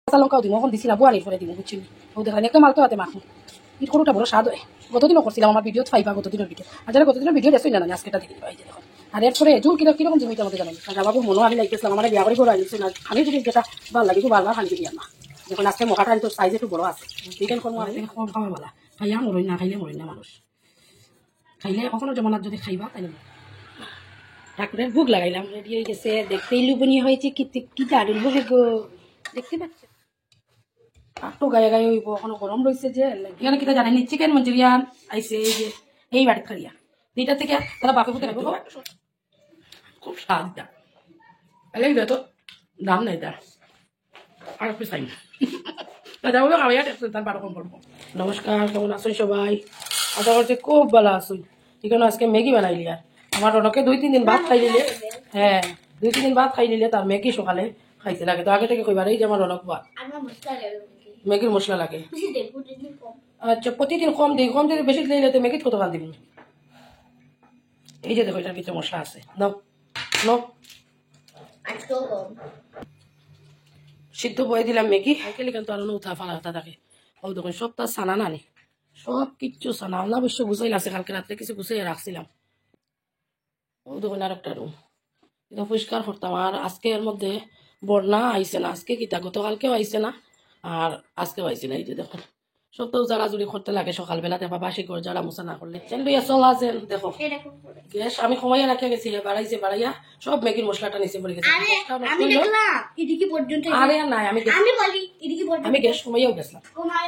কাঁচা লঙ্কাও দিব এখন দিছি না বুয়ানি করে দিব বুঝছি ও দেখানি একদম মালতো হাতে মাখুন ইট করুটা বড় স্বাদ হয় গতদিনও করছিলাম আমার ভিডিও ফাইবা গতদিনের ভিডিও আর যারা গতদিনের ভিডিও দেখছেন জানানি আজকেটা দেখি এই যে দেখুন আর এরপরে জুল কিরকম জমিটা আমাদের জানানি আর বাবু মনে আমি লাগতেছিলাম আমার বিয়া করে করে আনিছে না আমি যদি যেটা ভালো লাগে বারবার খালি দিই না যখন আজকে মকাটা তো সাইজ একটু বড় আছে চিকেন কোনো আছে কম খাওয়া বলা খাইয়া মরই না খাইলে মরই না মানুষ খাইলে কখনো জমানার যদি খাইবা তাইলে ঠাকুরের ভোগ লাগাইলাম রেডি হয়ে গেছে দেখতেই লুবনি হয়েছে কি দারুণ ভোগে গো দেখতে পাচ্ছ একটু গায়ে গায়ে হইব এখনো গরম রয়েছে যে এখানে কিতা জানেনি চিকেন মঞ্চুরিয়ান আইসে এই যে এই বাড়িতে খাইয়া এইটা থেকে তারা বাপে ফুটে রাখবো খুব স্বাদটা এই তো দাম নেই তার আর একটু চাই যাবো খাওয়াইয়া তার বারো কম করবো নমস্কার কেমন আছেন সবাই আশা করছি খুব ভালো আছেন এখানে আজকে ম্যাগি বানাইলি আর আমার রনকে 2-3 দিন ভাত খাই দিলে হ্যাঁ 2-3 দিন ভাত খাই দিলে তার ম্যাগি সকালে খাইতে লাগে তো আগে থেকে কইবার এই যে আমার রনক ভাত ম্যাগির মশলা লাগে আচ্ছা প্রতিদিন কম দিই কম যদি বেশি দিলে তো ম্যাগি কত খান দিবি এই যে দেখো এটার ভিতরে মশলা আছে নাও নাও সিদ্ধ বয়ে দিলাম ম্যাগি খেলে কিন্তু আর উঠা ফালা উঠা থাকে ও দেখুন সব তার সানা নানি সব কিচ্ছু সানা না অবশ্য গুছাইল আছে কালকে রাত্রে কিছু গুছাই রাখছিলাম ও দেখুন আর একটা রুম এটা পরিষ্কার করতাম আর আজকে এর মধ্যে বন্যা আইসে না আজকে কিতা গতকালকেও আইসে না আর আজকেও আইসে না এই যে দেখুন সব তো জাড়াজুড়ি করতে লাগে সকালবেলাতে বা বাসি করে জাড়া মোছা না করলে লইয়া চলা আছেন দেখো গ্যাস আমি সময় রাখিয়া গেছি বাড়াইছে বাড়াইয়া সব ম্যাগির মশলাটা নিচে পড়ে গেছে আরে নাই আমি গ্যাস কমাইয়াও গেছিলাম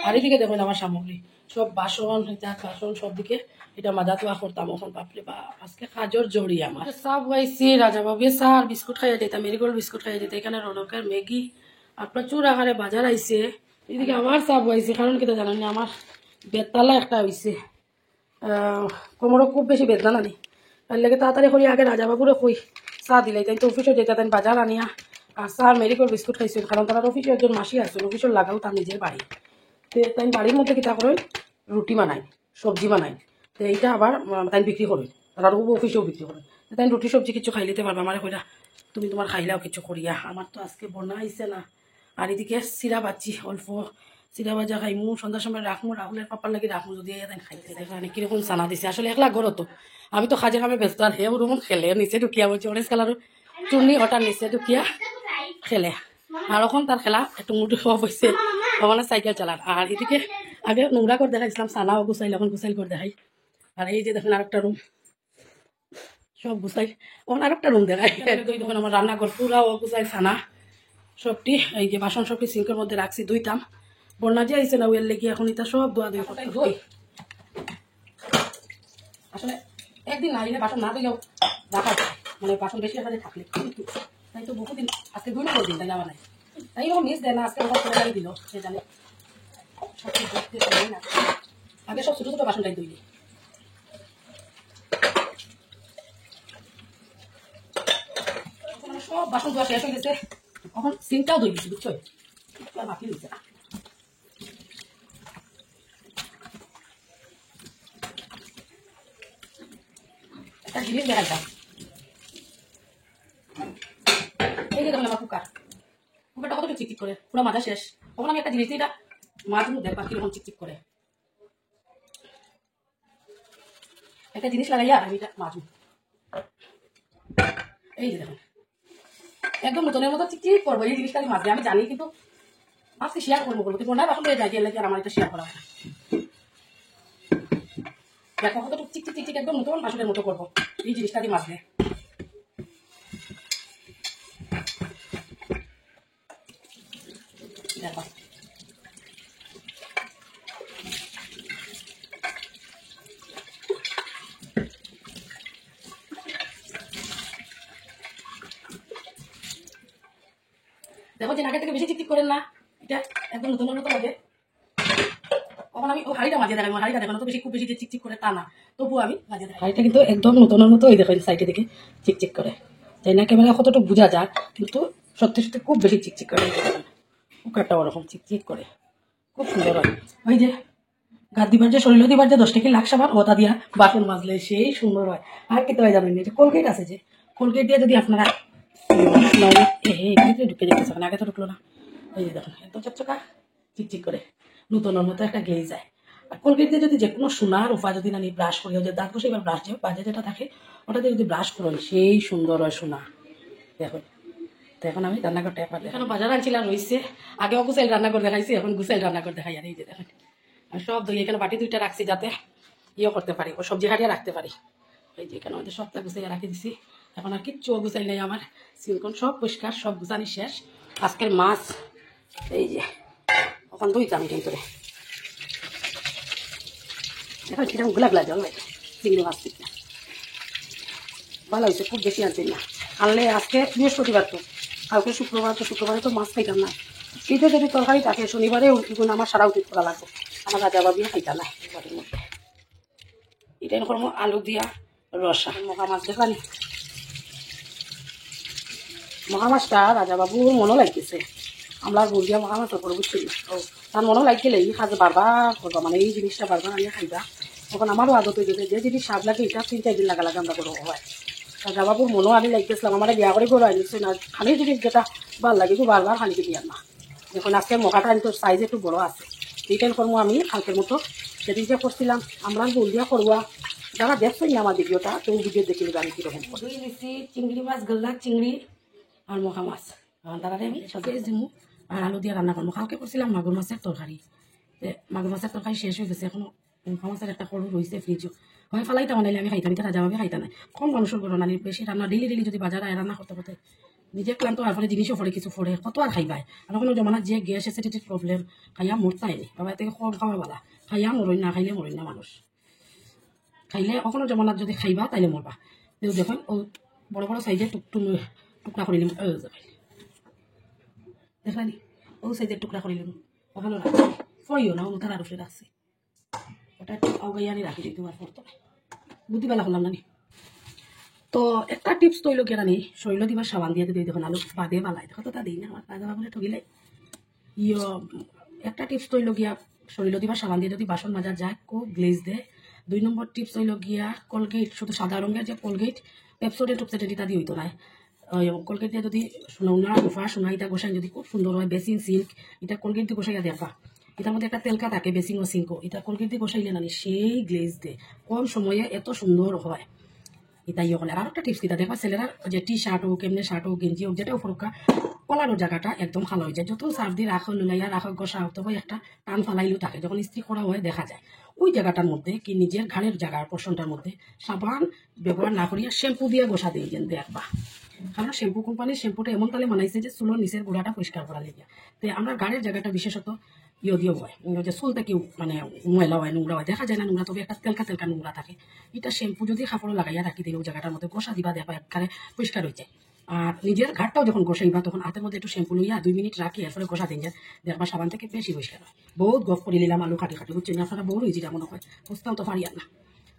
আর এদিকে দেখুন আমার সামগ্রী সব বাসন বাসন সব দিকে এটা মাজা তোয়া করতাম এখন বাপরে বাপ আজকে কাজর জড়ি আমার চা বয়াইছি রাজা বাবু চা আর বিস্কুট খাইয়া দিতাম মেরিগোল্ড বিস্কুট খাইয়া দিতাম এখানে রনকের ম্যাগি আর প্রচুর আকারে বাজার আইছে এদিকে আমার চা বয়াইছি কারণ কিতা জানেন আমার বেতালা একটা হয়েছে কোমরও খুব বেশি বেদনা নানি তার লাগে তাড়াতাড়ি করি আগে রাজা বাবুরে কই চা দিলাই তাই তো অফিসে যেতে তাই বাজার আনিয়া আর চা আর মেরিগোল্ড বিস্কুট খাইছিল কারণ তারা অফিসে একজন মাসি আসছিল অফিসের লাগাও তার নিজের বাড়ি তাই বাড়ির মধ্যে কিতা করেন রুটি বানাই সবজি বানাই তো এইটা আবার তাই বিক্রি করেন তারা অফিসেও বিক্রি করেন তাই রুটি সবজি কিছু খাই লিতে পারবে আমার কইরা তুমি তোমার খাইলাও কিছু করিয়া আমার তো আজকে বন্যা আইসে না আর এদিকে চিরা বাচ্ছি অল্প চিরা বাজা খাইমু সন্ধ্যার সময় রাখমু রাহুলের পাপার লাগে রাখমু যদি তাই খাইতে দেখে কিরকম চানা দিছে আসলে একলা ঘরত তো আমি তো খাজে খামে ব্যস্ত আর হে রুম খেলে নিচে ঢুকিয়া বলছি অরেঞ্জ কালারের চুন্নি ওটার নিচে ঢুকিয়া খেলে আর এখন তার খেলা একটু মুঠো সব হয়েছে মানে সাইকেল চালার আর এদিকে আগে নোংরা করে দেখাইছিলাম সানাও গুছাইল এখন গুছাইল করে দেখাই আর এই যে দেখেন আরেকটা রুম সব গুছাই ওখানে আরেকটা রুম দেখাই দেখুন আমার রান্নাঘর পুরাও গুছাই সানা সবটি এই যে বাসন সবটি সিঙ্কের মধ্যে রাখছি ধুইতাম বন্যা যে আইসে না ওয়ের লেগে এখন এটা সব ধোয়া ধুয়ে করতে ধুই আসলে একদিন না বাসন না দিলেও রাখা যায় মানে বাসন বেশি রাখা যায় থাকলে কিন্তু তাই তো বহুদিন আজকে 2 নম্বর দিন তাই না বানাই তাই ও মিস দেয় না আজকে ওরা করে দিল সে জানে সব দেখতে পারে না আগে সব ছোট ছোট বাসনটাই ধুইলি সব বাসন ধোয়া শেষ হয়ে গেছে এখন সিঙ্কটাও ধুই দিচ্ছি বুঝছো বাকি হয়েছে না একটা জিনিস দেখাইতাম এই যে দেখুন আমার কুকারটা কতটা চিকচিক করে পুরো মাজা শেষ তখন আমি একটা জিনিস এটা মাছ দেখবা কিরকম চিকচিক করে একটা জিনিস লাগাইয়া আমি এটা মাজু এই যে দেখুন একদম নতুনের মতো চিকচিক করবো এই জিনিসটা আমি মাজবে আমি জানি কিন্তু আজকে শেয়ার করবো বলবো কিন্তু না বাসন যাই গেলে আর আমার এটা শেয়ার করা হয় না দেখো কত চিকচিক চিকচিক একদম নতুন বাসনের মতো করবো এই জিনিসটা দিয়ে মাজবে দেখো দেখো যে আগে থেকে বেশি চিকচিক করেন না এটা একদম নতুন মতো লাগে তখন আমি ও হাড়িটা মাঝে দেখাই হাড়িটা দেখো তো বেশি খুব বেশি যে চিকচিক করে তা না তবু আমি মাঝে দেখাই হাড়িটা কিন্তু একদম নতুনের মতো ওই দেখো সাইডে দিকে চিকচিক করে তাই না ক্যামেরা কতটুকু বোঝা যায় কিন্তু সত্যি সত্যি খুব বেশি চিকচিক করে কুকারটা ওরকম চিকচিক করে খুব সুন্দর হয় ওই যে গাছ দিবার যে শরীর দিবার যে 10 টাকা লাখ সাবান ওটা দিয়া বাসন মাজলে সেই সুন্দর হয় আর কি তো হয় জানেন যে কোলগেট আছে যে কোলগেট দিয়ে যদি আপনারা ঢুকে যেতেছে আগে তো ঢুকলো না এই যে দেখুন এত চকচকা চিকচিক করে নতুনের মতো একটা গেয়ে যায়। আর কোলগেট দিয়ে যদি যে কোনো সোনার উপা যদি নানি ব্রাশ করি, যে দাঁত ঘষে এবার ব্রাশ যে বাজে যেটা থাকে ওটা দিয়ে যদি ব্রাশ করেন সেই সুন্দর হয় সোনা। দেখুন তো এখন আমি রান্নাঘরটা একবার এখন বাজার আনছিলাম রয়েছে, আগেও গুছাইল রান্নাঘর দেখাইছি, এখন গুছাইল রান্নাঘর দেখাই। আর এই যে দেখেন আর সব দই এখানে বাটি দুইটা রাখছি যাতে ইয়ে করতে পারি, ও সবজি কাটিয়ে রাখতে পারি। এই যে এখানে আমাদের সবটা গুছাইয়া রাখি দিছি, এখন আর কিচ্ছু গুছাই নাই, আমার সিলকন সব পরিষ্কার, সব গুছানি শেষ। আজকের মাছ এই যে এখন দুইটা আমি কিন্তু এখন কিরকম গোলা জল ভাই চিংড়ি মাছ দিতে ভালো হয়েছে, খুব বেশি আনছি না, আনলে আজকে বৃহস্পতিবার তো, কালকে শুক্রবার, তো শুক্রবারে তো মাছ খাইতাম না। শীতে যদি তরকারি থাকে শনিবারে আমার সারা উচিত করা লাগবে, আমার রাজা বাবিয়া খাইতাম না বাড়ির মধ্যে। এটাই করবো আলু দিয়া রসা, মহা মাছ দেখানি, মহা মাছটা রাজা বাবুর মনও লাগতেছে, আমরা বল দিয়া মহা মাছের করে বুঝছি তার মনও লাগলে এই কাজ বারবার করবা, মানে এই জিনিসটা বারবার আনিয়ে খাইবা। তখন আমারও আদত হয়ে গেছে, যে জিনিস স্বাদ লাগে এটা 3-4 দিন লাগা আমরা করবো হয়। রাজা বাবুর মনও আমি লাগতেছিলাম, আমার বিয়া করে করে আনিছে না, খালি জিনিস যেটা ভাল লাগে তো বারবার খালিকে দিয়ে না। দেখুন আজকে মকাটা আনি তোর সাইজ একটু বড় আছে, এইটাই করবো আমি হালকের মতো, সেদিন যে করছিলাম আমরা বল দিয়া করবো। যারা দেখছেন না আমার ভিডিওটা, তুমি ভিডিও দেখে নেবে আমি কীরকম করি। চিংড়ি মাছ, গলদা চিংড়ি আর মহা মাছ, তারারে আমি সবজি দিমু আর আলু দিয়ে রান্না করবো। কালকে করছিলাম মাগুর মাছের তরকারি, মাগুর মাছের তরকারি শেষ হয়ে গেছে, এখনো মহা মাছের একটা সরু রয়েছে ফ্রিজও, হয় ফালাইতে বানাইলে আমি খাইতাম, এটা রাজা ভাবে খাইতা নাই। কম মানুষের করো না, বেশি রান্না ডেলি যদি বাজারে রান্না করতে করতে নিজে ক্লান্ত আর ফলে জিনিসও ফলে কিছু ফোড়ে, কত আর খাইবাই। আর কোনো জমানার যে গ্যাস অ্যাসিডিটির প্রবলেম, খাইয়া মরতাই নি বাবা, থেকে কম খাওয়া বালা, খাইয়া মরই না, খাইলে মরই না মানুষ, খাইলে কখনো জমানার যদি খাইবা তাইলে মরবা। দেখুন ও বড় বড় সাইজের টুকরা করে নিলাম, দেখলানি ও সাইজের টুকরা করে নিলাম, ওখানে রাখছি ফরিও না, ও তার আরো রাখছি, ওটা একটু আউগাইয়ানি রাখি দিতে পারবো, তো বুদ্ধি বেলা করলাম না। তো একটা টিপস তৈল কেনা নি, শৈল দিবার সাবান দিয়ে দিই, দেখুন আলু বাদে বালাই, দেখো তো তা দিই না আমার রাজা বাবুরে ঠকিলে। একটা টিপস তৈল গিয়া শৈল দিবার সাবান দিয়ে যদি বাসন মাজার যায় খুব গ্লেজ দেয়। 2 নম্বর টিপস হইল গিয়া কোলগেট, শুধু সাদা রঙের যে কোলগেট পেপসোডেন্ট টুপসেডেন্ট ইত্যাদি হইতো না, কোলগেট দিয়ে যদি সোনা রুফা সোনা এটা গোসাই যদি খুব সুন্দর হয়, বেসিন সিল্ক এটা কোলগেট দিয়ে গোসাইয়া দেখা, এটার মধ্যে একটা তেলকা থাকে বেসিন ও সিঙ্কো, এটা কোলগেট দিয়ে গোসাইলে না সেই গ্লেজ দেয়, কম সময়ে এত সুন্দর হয়। এটা ইয়ে হলে আর একটা টিপস দিতা দেখবা, ছেলেরা যে টি শার্ট হোক এমনি শার্ট হোক গেঞ্জি হোক যেটা ফরকা কলানোর জায়গাটা একদম ভালো হয়ে যায়, যত সার্ফ দিয়ে রাখো লুলাইয়া রাখো গোসা হতে হয় একটা টান ফালাইলেও থাকে, যখন ইস্ত্রি করা হয় দেখা যায় ওই জায়গাটার মধ্যে কি নিজের ঘাড়ের জায়গার পোর্শনটার মধ্যে সাবান ব্যবহার না করিয়া শ্যাম্পু দিয়ে গোসা দিয়ে যেন দেখবা, কারণ শ্যাম্পু কোম্পানির শ্যাম্পুটা এমন তালে বানাইছে যে চুলোর নিচের গোড়াটা পরিষ্কার করা লেগে, তো আমরা ঘাড়ের জায়গাটা বিশেষত ইয়ে দিয়ে হয়, যে চুল থেকে মানে ময়লা হয় নোংরা হয়, দেখা যায় না নোংরা, তবে একটা তেলকা নোংরা থাকে, এটা শ্যাম্পু যদি কাপড় লাগাইয়া রাখি দিই ওই জায়গাটার মধ্যে গোসা দিবা দেখবা একবারে পরিষ্কার হয়েছে। আর নিজের ঘাটটাও যখন গোসাইবা তখন হাতের মধ্যে একটু শ্যাম্পু লইয়া 2 মিনিট রাখি এরপরে গোসা দিন যায়, দেখবা সাবান থেকে বেশি পরিষ্কার হয়। বহুত গপ করে নিলাম আলু খাটি বুঝছেন, আপনারা বহু ইজি মনে হয়, বুঝতাম তো পারি আর না।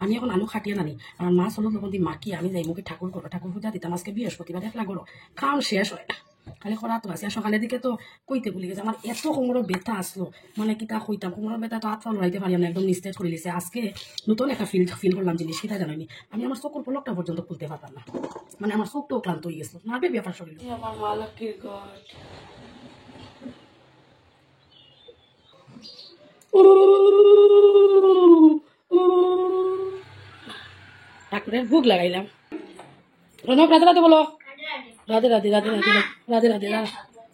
আমি এখন আলু খাটিয়ে নানি আর মাছ হলো তখন দিয়ে মাকি আমি যাই মুখে ঠাকুর করো, ঠাকুর পূজা দিতাম, আজকে বৃহস্পতিবার একলা করো খাওয়ান শেষ হয় না, খালি করা তো আছে। আর সকালের দিকে তো কইতে ভুলে গেছে, আমার এত কোমরের ব্যথা আসলো, মানে কি তা কইতাম, কোমরের ব্যথা তো হাত পা লড়াইতে পারি না, একদম নিস্তেজ করে দিয়েছে। আজকে নতুন একটা ফিল করলাম জিনিস, সেটা জানাইনি আমি, আমার চোখের পলকটা পর্যন্ত খুলতে পারতাম না, মানে আমার চোখটাও ক্লান্ত হয়ে গেছিল, নার্ভে ব্যাপার শরীর। আমার মা লক্ষ্মীর গড ঠাকুরের ভোগ লাগাইলাম। রনক রাধে রাধে বলো, রাধে রাধে রাধে রাধে রাধে রাধে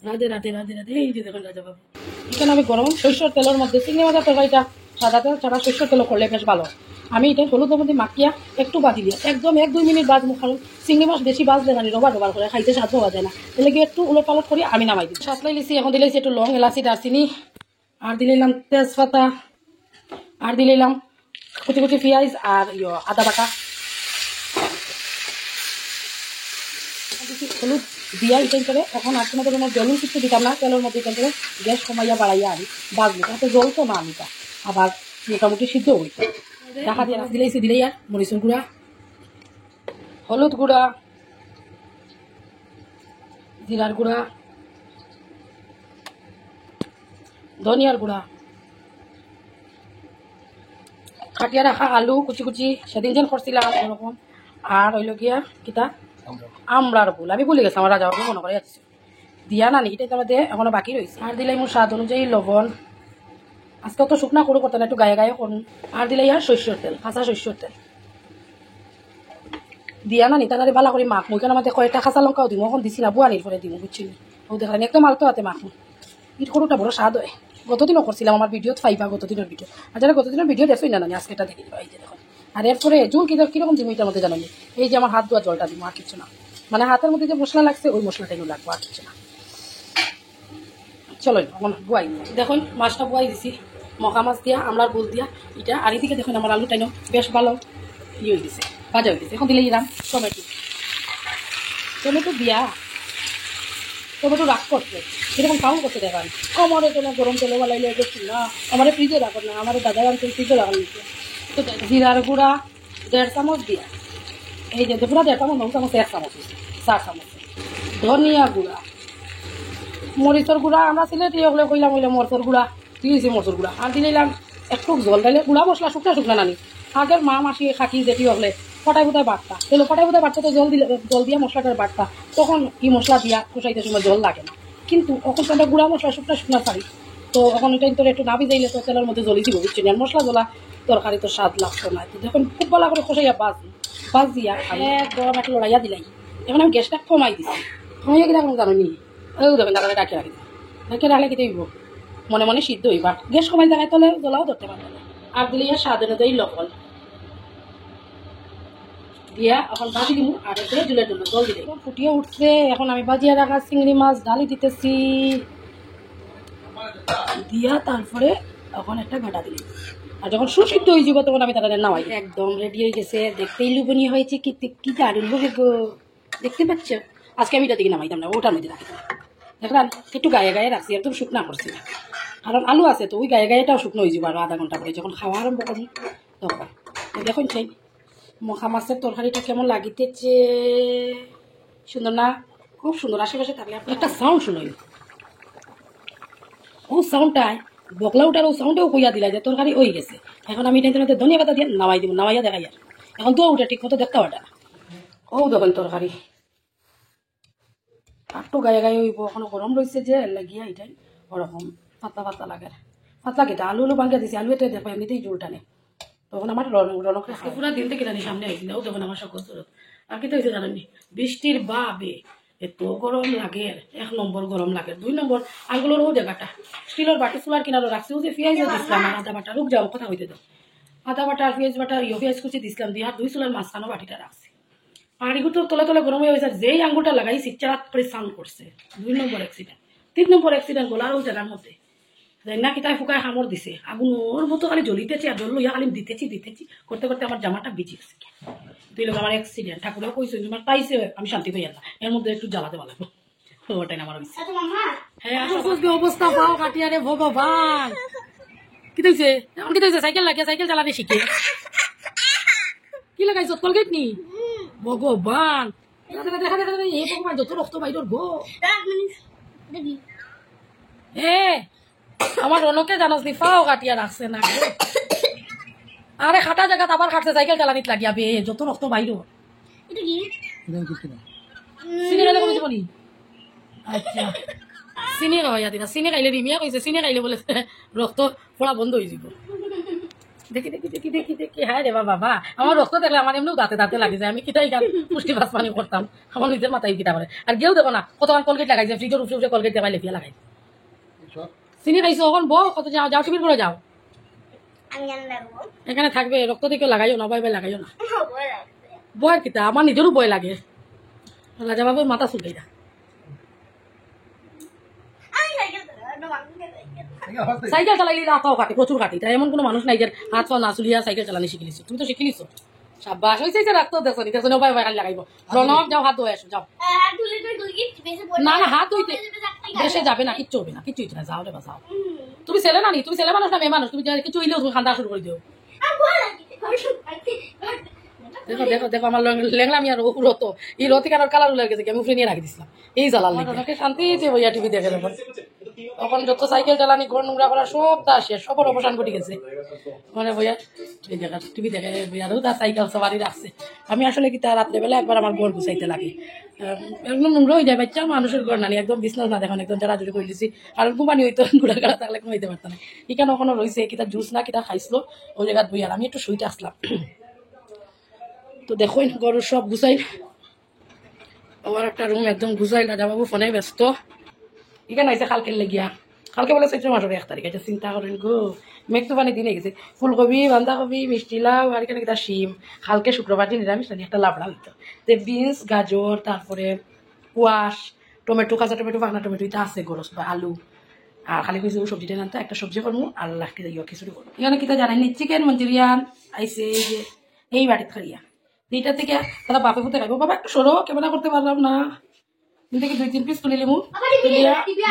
রাধে রাধে রাধে রাধে। এই যে দেখুন রাজা বাবু, এখানে আমি গরম সরষের তেলের মধ্যে চিংড়ি মাছের তরকারিটা সাদা তেল ছাড়া সরষের তেল করলে বেশ ভালো। আমি এটা হলুদের মধ্যে মাখিয়া একটু বাজি দিয়ে একদম 1-2 মিনিট বাজবো, কারণ চিংড়ি মাছ বেশি বাজলে জানি রবার করে খাইতে স্বাদ হওয়া যায় না, তাহলে গিয়ে একটু উলট পালট করি আমি নামাই দিই। সাতলাই লিছি, এখন দিলেছি একটু লং এলাচি দারচিনি, আর দিলাম তেজপাতা, আর দিলাম কুচি কুচি পেঁয়াজ আর আদা বাটা, হলুদ দিয়া ইটেন করে এখন আর কোনো ধরনের জলুন কিছু দিতাম না, তেলের মধ্যে ইটেন করে গ্যাস কমাইয়া বাড়াইয়া আনি বাজবো, তাতে জ্বলতো না আমিটা, আবার মোটামুটি সিদ্ধ হইতো। টাকা দিয়ে দিলেছি, দিলেই আর মরিচের গুঁড়া, হলুদ গুঁড়া, জিরার গুঁড়া, ধনিয়ার গুঁড়া, কাটিয়া রাখা আলু কুচি কুচি সেদিন যেন করছিলাম এরকম, আর হইল গিয়া কিতা আমরার ফুল, আমি ভুলে গেছি আমার রাজা মনে করে যাচ্ছি, দিয়া না নি এটা আমাদের এখনো বাকি রয়েছে। আর দিলাই মোর স্বাদ অনুযায়ী লবণ, আজকে তো শুকনা করো করতে না, একটু গায়ে গায়ে করুন। আর দিলাই আর সর্ষের তেল, কাঁচা সর্ষের তেল দিয়া না নি তাড়াতাড়ি বালা করে মাখ। মুই কেন আমাদের কয়েকটা কাঁচা লঙ্কাও দিব, এখন দিছি না বুয়ানির পরে দিব, বুঝছি ও দেখলেন একদম আলতো হাতে মাখুন। ইট করোটা বড় স্বাদ হয়। গতদিনও করছিলাম, আমার ভিডিওত ফাইবা গতদিনের ভিডিও। আর যারা গতদিনের ভিডিও দেখছোই না, আজকে এটা দেখে দিবা। এই যে দেখুন, আর এরপরে জল কিরকম দিব এটার মধ্যে জানানি। এই যে আমার হাত ধোয়া জলটা দিব, আর কিছু না। মানে হাতের মধ্যে যে মশলা লাগছে ওই মশলাটাই লাগবো, আর কিছু না। চলো এখন বুয়াই দেখুন, মাছটা বুয়াই দিছি মখা মাছ দিয়া, আমলার বোল দিয়া এটা। আর এদিকে দেখুন আমার আলুটাই বেশ ভালো ইয়ে হয়ে গেছে, ভাজা হয়ে গেছে। এখন দিলে ইরাম টমেটো দিয়া, টমেটো রাগ করছে এরকম কাউন্ট করতে দেখান। আমারে তো না গরম তেলে বালাইলে দেখছি না, আমার ফ্রিজে রাখো না, আমার দাদা আনতে ফ্রিজে রাখার নিচ্ছে। তো জিরার গুঁড়া 1.5 চামচ দিয়া, এই যে পুরা 1.5 চামচ 9 চামচ 1 চামচ 4 চামচ। ধনিয়া গুঁড়া, মরিচর গুঁড়া, আমরা সিলেটি হলে কইলাম হইলে মরচর গুঁড়া দিয়েছি, মরচর গুঁড়া। আর দিলাম একটু জল দিলে গুঁড়া মশলা শুকনা শুকনা নানি। আগের মা মাসি খাকি যেটি হলে ফটাই ফুটাই বাটতা, তাহলে ফটাই ফুটাই বাটতে তো জল দিয়ে মশলাটার বাটতা, তখন কি মশলা দিয়া কষাইতে সময় জল লাগে না। কিন্তু এখন তো আমরা গুঁড়া মশলা শুকনা শুকনা পারি, তো এখন এটা তোর একটু না ভিজাইলে তো তেলের মধ্যে জলি দিব, বুঝছি না। মশলা জ্বলা তরকারি তো স্বাদ লাগতো না। তো দেখুন খুব ভালো করে কষাইয়া বাজ দিয়া একদম একটা লড়াইয়া দিলাই। এখন আমি গ্যাসটা কমাই দিছি, কমাইয়া গেলে এখন জানো নি দেখেন দাদা ডাকে রাখি ডাকে রাখলে কি দিব মনে মনে সিদ্ধ হইবা। গ্যাস কমাই দেখায় তাহলে জ্বলাও ধরতে পারবে। আর দিলে স্বাদ অনুযায়ী লবণ দিয়া এখন ভাজি দিব। আর এতে জুলে জল দিলে ফুটিয়ে উঠছে। এখন আমি ভাজিয়া রাখা চিংড়ি মাছ ডালি দিতেছি দিয়া, তারপরে এখন একটা ঘাটা দিলি। আর যখন সুসিদ্ধ হয়ে যাব তখন আমি তাদের নামাই। একদম রেডি হয়ে গেছে, দেখতেই লোভনীয় হয়েছে। কি দারুণ লোভে গো, দেখতে পাচ্ছ। আজকে আমি এটা দিকে নামাইতাম না, ওটার মধ্যে রাখতাম। দেখলাম একটু গায়ে গায়ে রাখছি, একদম শুকনা করছি না, কারণ আলু আছে তো ওই গায়ে গায়েটাও শুকনো হয়ে যাবো। আর আধা ঘন্টা পরে যখন খাওয়া আরম্ভ করি তখন দেখুন চাই মখা মাছের তরকারিটা কেমন লাগিতেছে। সুন্দর না? খুব সুন্দর। আশেপাশে থাকলে আপনি একটা সাউন্ড শুনুন, ও সাউন্ডটায় বকলা উঠার ও সাউন্ডেও কইয়া দিলা যে তরকারি হয়ে গেছে। এখন আমি এটা ধনিয়া পাতা দিয়ে নামাই দিব, নামাইয়া দেখাই। আর এখন তো উঠে ঠিক মতো দেখতে পাটা। ও দেখুন তরকারি একটু গায়ে গায়ে হইব, এখনো গরম রয়েছে যে লাগিয়া এটাই ওরকম পাতলা পাতলা লাগে। পাতলা কেটে আলু ভাঙ্গা দিয়েছি, আলু এটা দেখো এমনিতেই জোর টানে। তখন আমার রনক পুরা দিন থেকে জানি সামনে আইছিল, ও তখন আমার সকল চরত। আর কি তো হয়েছে জানেননি, বৃষ্টির বাবে এত গরম লাগে। 1 নম্বর গরম লাগে। 2 নম্বর আগুলোর ও জায়গাটা স্টিলের বাটি চুলার কিনারও রাখছি। ও যে পেঁয়াজ দিচ্ছিলাম আর আদা বাটা, রুক যাও কথা হইতে দাও, আদা বাটা আর পেঁয়াজ বাটা পেঁয়াজ কুচি দিচ্ছিলাম দিয়ে আর 2 চুলার মাঝখানো বাটিটা রাখছি। আর এগুলো তো তলে তলে গরম হয়ে গেছে। যেই আঙ্গুলটা লাগাই চিচ্চারাত করে সাউন্ড করছে। 2 নম্বর অ্যাক্সিডেন্ট। 3 নম্বর অ্যাক্সিডেন্ট গোলার ওই জায়গার মধ্যে না কি তাই ফুকায় কামড় দিছে। আগুন ওর মতো খালি জ্বলিতেছে আর জ্বললো, ইয়া খালি দিতেছি করতে করতে আমার জামাটা ভিজে গেছে। তুই লোক আমার অ্যাক্সিডেন্ট, ঠাকুরেও কইছে তোমার পাইছে, আমি শান্তি পাই না। এর মধ্যে একটু জ্বালাতে ভালো ওটাই আমার হ্যাঁ অবস্থা পাও কাটিয়া রে ভগবান। কি হয়েছে কি হয়েছে? সাইকেল লাগিয়ে সাইকেল চালাতে শিখে কি লাগাইছ? কলগেট নি? ভগবান দেখা দেখা দেখা এই ভগবান যত রক্ত বাইর গো। এ আমার রনকে জানাস নি পাও কাটিয়া রাখছে না। আরে খাটা জায়গা আবার খাটছে সাইকেল চালানিত লাগিয়া বে যত রক্ত বাইর। আচ্ছা চিনি খাওয়াইয়া দিনা, চিনি খাইলে রিমিয়া কইছে চিনি খাইলে বলে রক্ত পড়া বন্ধ হয়ে যাব। দেখি দেখি দেখি দেখি দেখি হ্যাঁ রে বাবা, আমার রক্ত দেখলে আমার এমনিও দাঁতে দাঁতে লাগে যায়। আমি কিটাই গান পুষ্টি ভাত পানি করতাম, আমার নিজের মাথায় কিটা করে। আর কেউ দেখো না কতক্ষণ কলগেট লাগাইছে, ফ্রিজের উপরে উপরে কলগেট দেখাই লেপিয়া লাগাই। চিনি খাইছো এখন বউ কত যাও যাও টিভির করে যাও, এখানে থাকবে। রক্ত দিকে লাগাইও না, বাই বাই লাগাইও না। ভয় কিতা, আমার নিজেরও ভয় লাগে। রাজা বাবু মাথা চুলকাই না। সাইকেল চালাইলে রাতাও কাটে, প্রচুর কাটে। তাই এমন কোনো মানুষ নাই যে হাত পা না চুলিয়া সাইকেল চালানি শিখিলিছো। তুমি তো শিখিলিছো, সাব্বাস হয়েছে যে রাখতো দেখো নি দেখো বাই বাই খালি লাগাইব। রনক যাও হাত ধোয় আসো যাও। না না হাত ধুইতে দেশে যাবে না, কিচ্ছু হবে না, কিচ্ছু হইতে না। যাও রে বা যাও। তুমি ছেলে না নি, তুমি ছেলে মানুষ না মেয়ে মানুষ, তুমি কিছু হইলেও তুমি খান্দা শুরু করে দিও। দেখো দেখো দেখো আমার লেংলাম আর রত এই রতি কানার কালার উলে গেছে, আমি উঠে নিয়ে রাখি দিছিলাম এই জ্বালার লেগে। শান্তিতে বইয়া টিভি দেখে তখন যত সাইকেল চালানি ঘর নোংরা করা সব তা শেষ, সবর অবসান ঘটে গেছে। মানে বইয়া এই জায়গা টিভি দেখে বইয়ারও তার সাইকেল সবারই রাখছে। আমি আসলে কি তার রাত্রেবেলা একবার আমার ঘর গুছাইতে লাগে, একদম নোংরা হয়ে যায় বাচ্চা মানুষের ঘর নানি, একদম বিছনাস না দেখুন একদম যারা জুড়ে করে দিছি। আর ঘুমানি হইতো গুড়া গাড়া থাকলে ঘুমাইতে পারতাম না। এখানে ওখানে রয়েছে কিতা জুস না কিতা খাইছিল ওই জায়গায় বইয়ার আমি একটু শুইতে আসলাম। তো দেখুন গরুর সব গুছাই, আবার একটা রুম একদম গুছাই। রাজাবাবু ফোনে ব্যস্ত। এখানে আইসে কালকে লেগিয়া, কালকে বলে ১৪ মাসের ১ তারিখ আছে। চিন্তা করেন গো, মেঘ তো পানি দিনে গেছে। ফুলকপি, বান্ধাকপি, মিষ্টি লাউ আর এখানে একটা শিম। কালকে শুক্রবার দিন নিরামিষ নানি একটা লাবড়া হইতো। তো বিনস, গাজর, তারপরে কোয়াশ, টমেটো, কাঁচা টমেটো, বাংলা টমেটো এটা আছে গরস বা আলু। আর খালি কিছু সবজিটা নানতো একটা সবজি করবো আর লাস্টে যাইও খিচুড়ি করবো। এখানে কিতা জানেন চিকেন মঞ্চুরিয়ান আইসে এই যে এই বাড়িতে খাইয়া এইটা থেকে তারা বাপে ফুটে খাইবো। বাবা একটু সরো, ক্যামেরা করতে পারলাম না। থেকে ২-৩ পিস তুলে লিমু,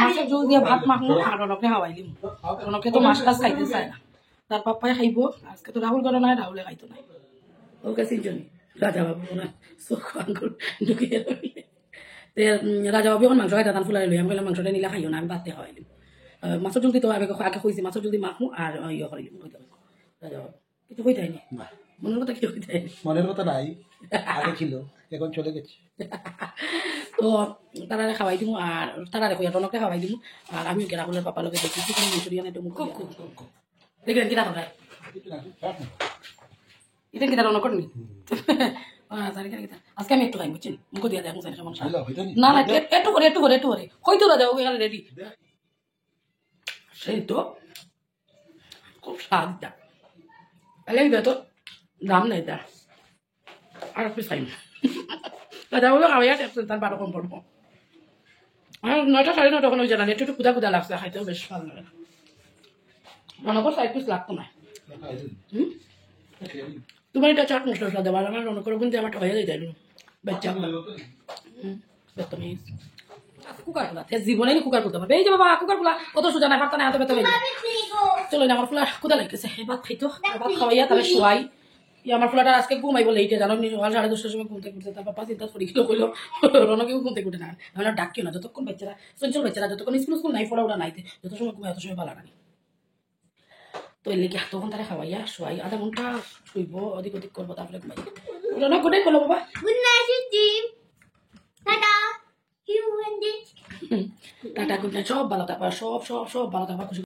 মাছের জল দিয়া ভাত মাখমু আর রনকে খাওয়াই লিমু। রনকে তো মাছ টাছ খাইতে চায় না, তার পাপ্পাই খাইব। আজকে তো রাহুল করে নাই, রাহুলে খাইতো নাই। ওকে চিনজনি রাজা বাবু না চোখ আঙ্গুল ঢুকিয়ে রইলে রাজা বাবু এখন মাংস খাইতে তান ফুলাই লই। আমি বললাম মাংসটা নিলে খাইও না, আমি বাদতে খাওয়াই লিম। মাছের জলদি তো আগে কইছি মাছের জলদি মাখমু আর ইয়ে করে লিম। রাজা বাবু কিছু কই যায়নি, মনের কথা কি কই যায়নি, মনের কথা নাই, আগে ছিল এখন চলে গেছে। তো তারা খাওয়াই দিব আর তারা রেখো টনকে খাওয়াই দিব। আর আমি রাহুলের পাপার লোকে দেখি চিকেন মঞ্চুরিয়ান একটু মুখ দেখলেন কিনা তোরা এটা কিনা রন করেনি। আজকে আমি একটু খাই বুঝছেন, মুখ দিয়ে দেখ সমস্যা না না একটু করে একটু করে একটু করে কই তোরা যাও এখানে রেডি। সেই তো খুব স্বাদ দা এলে তো দাম নেই দা আর একটু চাই রাজা বলো খাওয়াই তার ১২ কম পড়বো। আর ৯টা ৯:৩০ তখন ওই জানালে একটু কুদা কুদা লাগছে, খাইতেও বেশ ভালো লাগে। রনকর ৪ পিস লাগতো না। তোমার এটা চাট মশলা দেওয়ার আমার রনকর কিন্তু আমার হয়ে যায় বাচ্চা কুকার খোলা জীবনে কুকার করতে পারবে। এই যে বাবা কুকার খোলা কত সোজা না পারতা না হাতে বেতন চলো না। আমার ফুলা কুদা লাগতেছে, ভাত খাইতো ভাত খাওয়াইয়া তবে শোয়াই। আমার ফুলাটা আজকে ঘুমাইব লেটে জানো, সকাল ১০:৩০ সময় ঘুমতে ঘুরতে তার পাপা চিন্তা করি কিলো কইলো রনকেও ঘুমতে ঘুরতে না। আমরা ডাকিও না, যতক্ষণ বাচ্চারা চঞ্চল বাচ্চারা যতক্ষণ স্কুল নাই ফোলা ওরা নাইতে যত সময় ঘুমাই অত সময় ভালো নানি। তো এর লেগে তখন তারা খাওয়াইয়া শোয়াই, আধা ঘন্টা শুইব ওদিক ওদিক করবো তারপরে ঘুমাই। রনক গোটাই করলো বাবা টাটা গুড নাইট, সব ভালো থাকবা, সব সব সব ভালো থাকবা, খুশি।